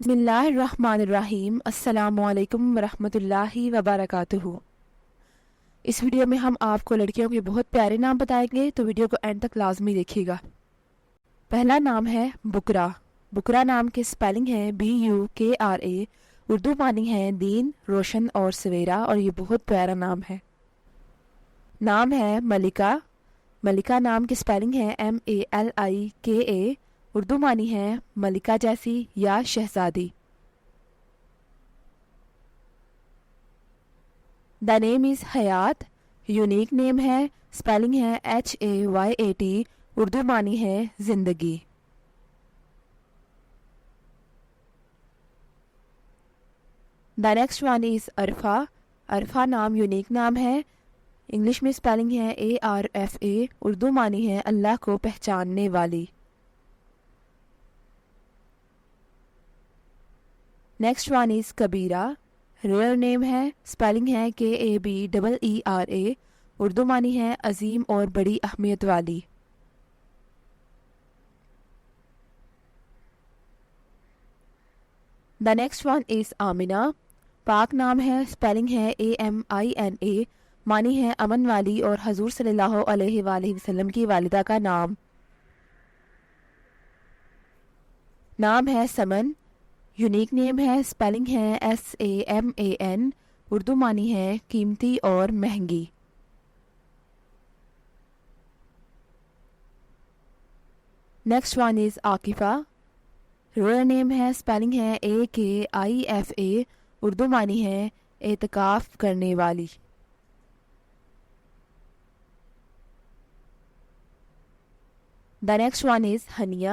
بسم اللہ الرحمن الرحیم۔ السلام علیکم ورحمۃ اللہ وبرکاتہ۔ اس ویڈیو میں ہم آپ کو لڑکیوں کے بہت پیارے نام بتائیں گے، تو ویڈیو کو اینڈ تک لازمی دیکھیے گا۔ پہلا نام ہے بکرا۔ بکرا نام کے سپیلنگ ہے BUKRA، اردو معنی ہے دین، روشن اور سویرا، اور یہ بہت پیارا نام ہے۔ نام ہے ملکہ۔ ملکہ نام کی سپیلنگ ہے MALIKA، اردو معنی ہے ملکہ جیسی یا شہزادی۔ دا نیم از حیات، یونیک نیم ہے، سپیلنگ ہے HAYAT، اردو معنی ہے زندگی۔ دا نیکسٹ ون از عرفہ۔ عرفہ نام یونیک نام ہے، انگلش میں سپیلنگ ہے ARFA، اردو معنی ہے اللہ کو پہچاننے والی۔ نیکسٹ ون از کبیرہ۔ ریئر نیم ہے، سپیلنگ ہے KABEERA، اردو معنی ہے عظیم اور بڑی اہمیت والی۔ The next one is Amna. پاک نام ہے، سپیلنگ ہے AMINA، معنی ہے امن والی اور حضور صلی اللہ علیہ وآلہ وسلم کی والدہ کا نام۔ نام ہے سمن، یونیک نیم ہے، سپیلنگ ہے SAMAN، اردو معنی ہے قیمتی اور مہنگی۔ Next one is Akifa. Rare name ہے، سپیلنگ ہے AKIFA، اردو معنی ہے اعتکاف کرنے والی۔ The next one is Haniya.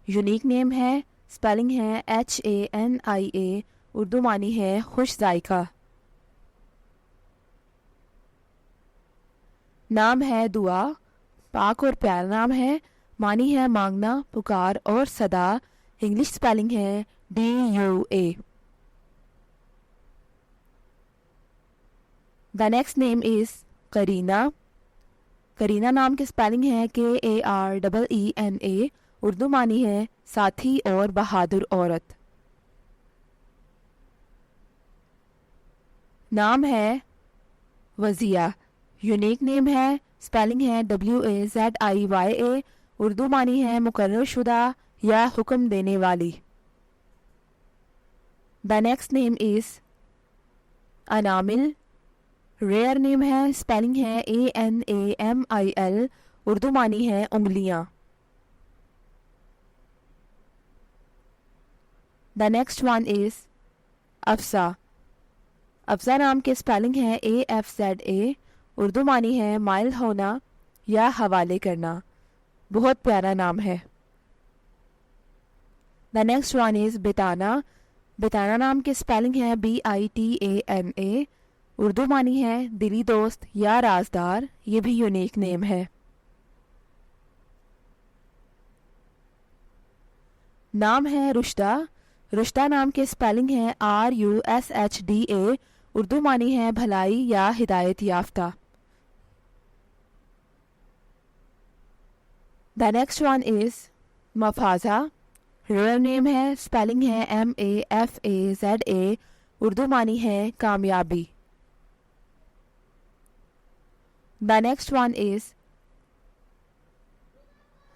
Unique name ہے، سپیلنگ ہے HANIA، اردو معنی ہے خوش ذائقہ۔ نام ہے دعا۔ پاک اور پیارا نام ہے، معنی ہے مانگنا، پکار اور صدا، انگلش سپیلنگ ہے DUA۔ دا نیکسٹ نیم از کرینہ۔ کرینہ نام کی سپیلنگ ہے KAREENA، اردو معنی ہے ساتھی اور بہادر عورت۔ نام ہے وزیہ۔ یونیک نیم ہے، سپیلنگ ہے WAZIYA، اردو معنی ہے مقرر شدہ یا حکم دینے والی۔ The next name is Anamil. Rare name ہے، سپیلنگ ہے ANAMIL، اردو معنی ہے انگلیاں۔ دا نیکسٹ ون از افسا۔ افسا نام کے سپیلنگ ہے AFZA، اردو معنی ہے مائل ہونا یا حوالے کرنا، بہت پیارا نام ہے۔ دا نیکسٹ ون از بتانا۔ بتانا نام کے سپیلنگ ہے BITANA، اردو معنی ہے دلی دوست یا رازدار، یہ بھی یونیک نیم ہے۔ نام ہے رشدہ۔ رشدہ نام کے سپیلنگ ہے RUSHDA، اردو معنی ہے بھلائی یا ہدایت یافتہ۔ The next one is Mafaza. Rare name ہے، سپیلنگ ہے MAFAZA، اردو معنی ہے کامیابی۔ دا نیکسٹ ون از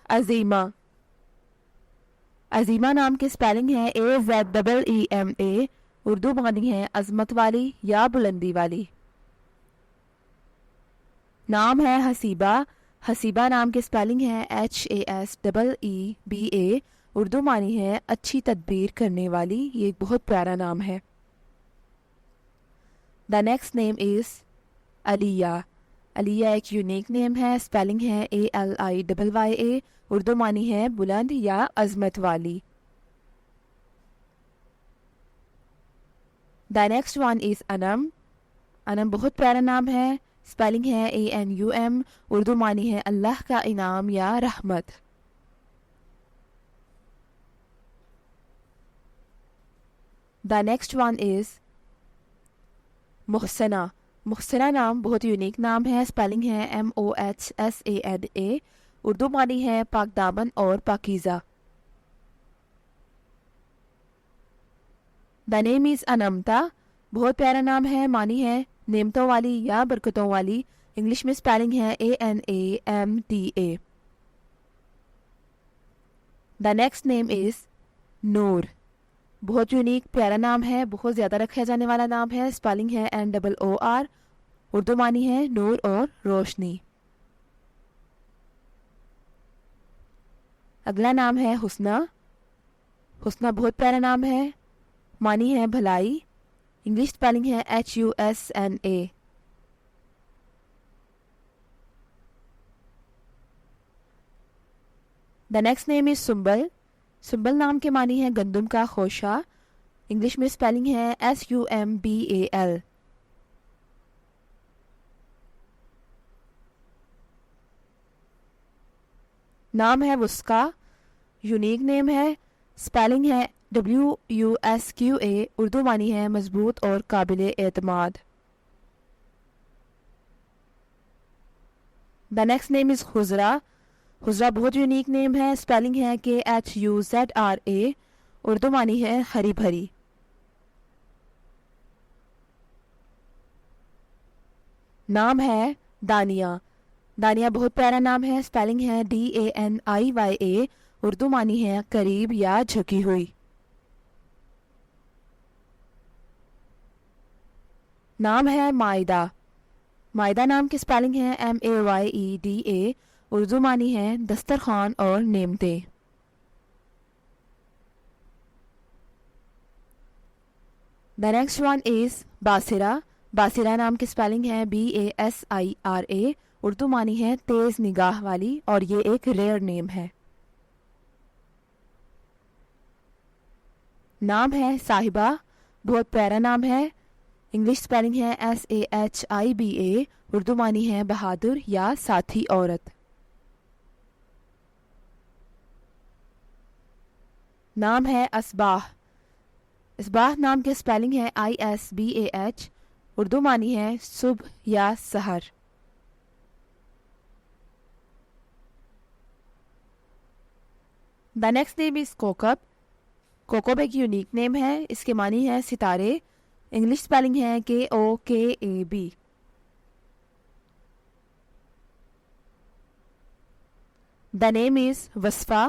عظیمہ۔ عظیمہ نام کی سپیلنگ ہے AZEEMA، اردو معنی ہے عظمت والی یا بلندی والی۔ نام ہے حسیبہ۔ حسیبہ نام کی سپیلنگ ہے HASEEBA، اردو معنی ہے اچھی تدبیر کرنے والی، یہ ایک بہت پیارا نام ہے۔ دا نیکسٹ نیم از علیہ۔ علیہ ایک یونیک نیم ہے، سپیلنگ ہے ALIYYA، اردو معنی ہے بلند یا عظمت والی۔ دا نیکسٹ ون از انم۔ انم بہت پیارا نام ہے، سپیلنگ ہے ANUM، اردو معنی ہے اللہ کا انعام یا رحمت۔ دا نیکسٹ ون از محسنہ۔ محسنہ نام بہت یونیک نام ہے، سپیلنگ ہے MOHSANA، اردو معنی ہے پاک دامن اور پاکیزہ۔ دا نیم از انمتا، بہت پیارا نام ہے، معنی ہے نعمتوں والی یا برکتوں والی. انگلش میں اسپیلنگ ہے ANAMTA. دا نیکسٹ نیم از نور، بہت یونیک پیارا نام ہے، بہت زیادہ رکھا جانے والا نام ہے. اسپیلنگ ہے NOOR، اردو معنی ہے نور اور روشنی. اگلا نام ہے حسنہ. حسنہ بہت پیارا نام ہے، معنی ہے بھلائی. انگلش اسپیلنگ ہے HUSNA. دا نیکسٹ نیم از سنبل. سنبل نام کے معنی ہے گندم کا خوشہ. انگلش میں اسپیلنگ ہے SUMBAL. نام ہے وسقا، یونیک نیم ہے. اسپیلنگ ہے WUSQA، اردو معنی ہے مضبوط اور قابل اعتماد. دا نیکسٹ نیم از خزرہ. خزرہ بہت یونیک نیم ہے. اسپیلنگ ہے KHUZRA، اردو معنی ہے ہری بھری. نام ہے دانیہ. دانیہ بہت پیارا نام ہے. اسپیلنگ ہے DANIYA، اردو معنی ہے قریب یا جھکی ہوئی. نام ہے مائدہ. مائدہ نام کی اسپیلنگ ہے MAYEDA، اردو معنی ہے دسترخوان اور نعمتیں. دا نیکسٹ ون از باسرہ. باسرہ نام کی اسپیلنگ ہے BASIRA، اردو معنی ہے تیز نگاہ والی، اور یہ ایک ریئر نیم ہے. نام ہے صاحبہ، بہت پیارا نام ہے. انگلش اسپیلنگ ہے SAHIBA، اردو معنی ہے بہادر یا ساتھی عورت. نام ہے اصباح. اصباح نام کے اسپیلنگ ہے ISBAH، اردو معنی ہے صبح یا سحر. دا نیکسٹ نیم از کوکب. کوکب ایک یونیک نیم ہے. اس کے معنی ہے ستارے. انگلش اسپیلنگ ہے KOKAB. دا نیم از وصفہ.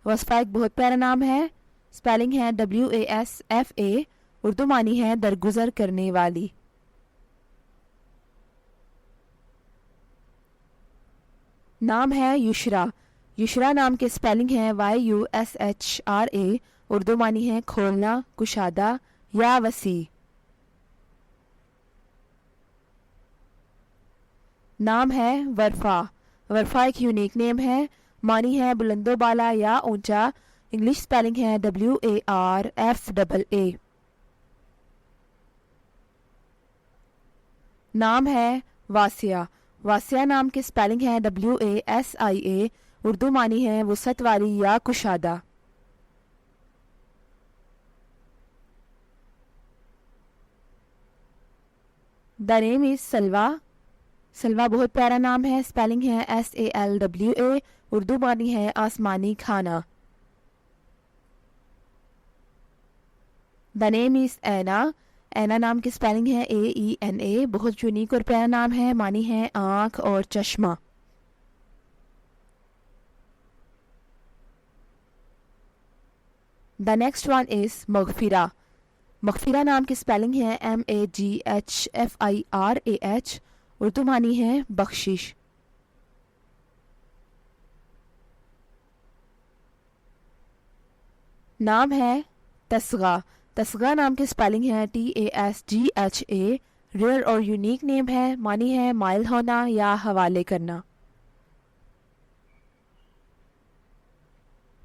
وصفہ ایک بہت پیارا نام ہے. اسپیلنگ ہے WASFA، اردو معنی ہے درگزر کرنے والی. نام ہے یشرا. یشرا نام کے اسپیلنگ ہے YUSHRA، اردو معنی ہے کھولنا، کشادہ یا وسیع. نام ہے ورفا. ورفا ایک یونیک نیم ہے. معنی ہے بلند و بالا یا اونچا. انگلش اسپیلنگ ہے WARFAA. نام ہے واسعہ. واسعہ نام کی اسپیلنگ ہے WASIA، اردو معنی ہے وسعت والی یا کشادہ. دا نیم از سلویٰ. سلویٰ بہت پیارا نام ہے. اسپیلنگ ہے SALWA، اردو معنی ہے آسمانی کھانا. دا نیم از اینا. اینا نام کی اسپیلنگ ہے AENA، بہت یونیک اور پیارا نام ہے. معنی ہے آنکھ اور چشمہ. دا نیکسٹ ون از مغفرہ. مغفرہ نام کی اسپیلنگ ہے MAGHFIRAH، اردو معنی ہے بخشش. نام ہے تصغیٰ. تصغیٰ نام کی اسپیلنگ ہے TASGHA، ریئر اور یونیک نیم ہے. معنی ہے مائل ہونا یا حوالے کرنا.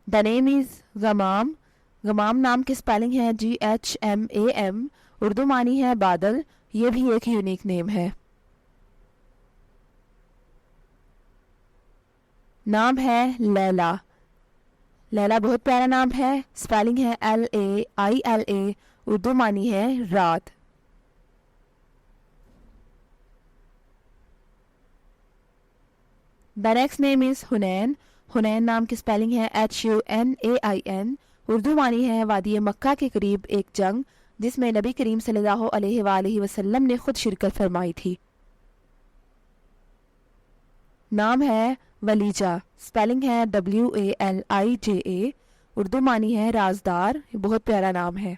دا نیم از غمام. غمام نام کی اسپیلنگ ہے GHMAM، اردو معنی ہے بادل. یہ بھی ایک یونیک نیم ہے. نام ہے لیلا. لیلا بہت پیارا نام ہے. اسپیلنگ ہے LAILA، اردو معنی ہے رات. دا نیکسٹ نیم از حنین. حنین نام کی اسپیلنگ ہے HUNAIN، اردو معنی ہے وادی مکہ کے قریب ایک جنگ جس میں نبی کریم صلی اللہ علیہ وآلہ وسلم نے خود شرکت فرمائی تھی۔ نام ہے ولیجہ، سپیلنگ ہے WALIJA، اردو معنی ہے رازدار، یہ بہت پیارا نام ہے۔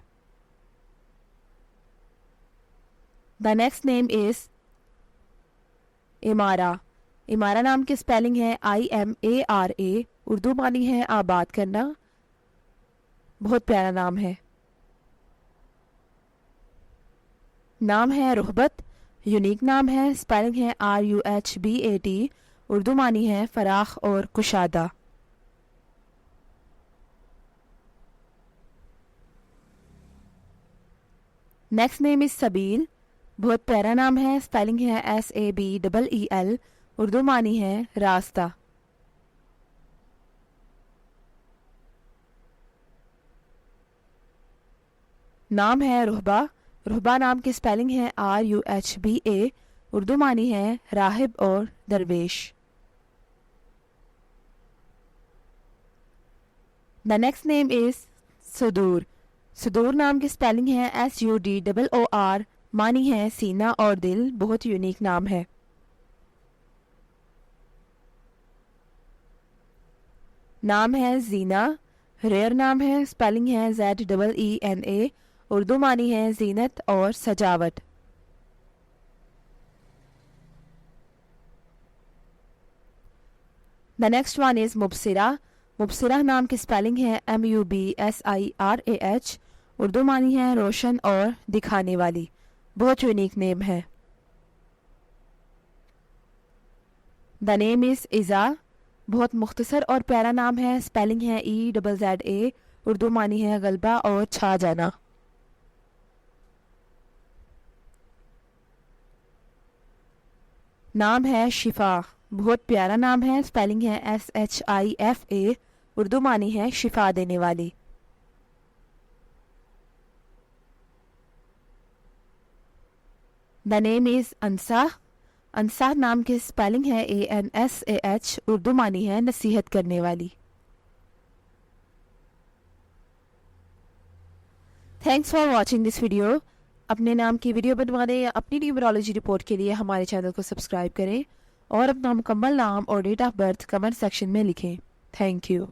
The next name is امارہ۔ امارہ نام کی سپیلنگ ہے IMARA، اردو معنی ہے آباد کرنا، بہت پیارا نام ہے۔ نام ہے رہبت، یونیک نام ہے، سپیلنگ ہے RUHBAT، اردو معنی ہے فراخ اور کشادہ۔ نیکسٹ نیم از سبیل، بہت پیارا نام ہے، سپیلنگ ہے SABEEL، اردو معنی ہے راستہ۔ نام ہے رہبہ، رہبہ نام کی سپیلنگ ہے RUHBA، اردو معنی ہے راہب اور درویش۔ The next name is صدور۔ صدور نام کی سپیلنگ ہے SUDOOR، معنی ہے سینہ اور دل، بہت یونیک نام ہے۔ نام ہے زینہ، ریئر نام ہے، سپیلنگ ہے ZEENA، اردو معنی ہے زینت اور سجاوٹ۔ The next one is مبصرہ۔ مبصرہ نام کی سپیلنگ ہے MUBSIRAH، اردو معنی ہے روشن اور دکھانے والی، بہت یونیک نیم ہے۔ The name is عزا، بہت مختصر اور پیارا نام ہے، سپیلنگ ہے EZZA، اردو معنی ہے غلبہ اور چھا جانا۔ نام ہے شفا، بہت پیارا نام ہے، سپیلنگ ہے SHIFA، اردو معنی ہے شفا دینے والی۔ The name is انصاح۔ انصاح نام کی سپیلنگ ہے ANSAH، اردو معنی ہے نصیحت کرنے والی۔ Thanks for watching this video. اپنے نام کی ویڈیو بنوانے یا اپنی نیومرالوجی رپورٹ کے لیے ہمارے چینل کو سبسکرائب کریں اور اپنا مکمل نام اور date of birth comment section میں لکھیں۔ Thank you.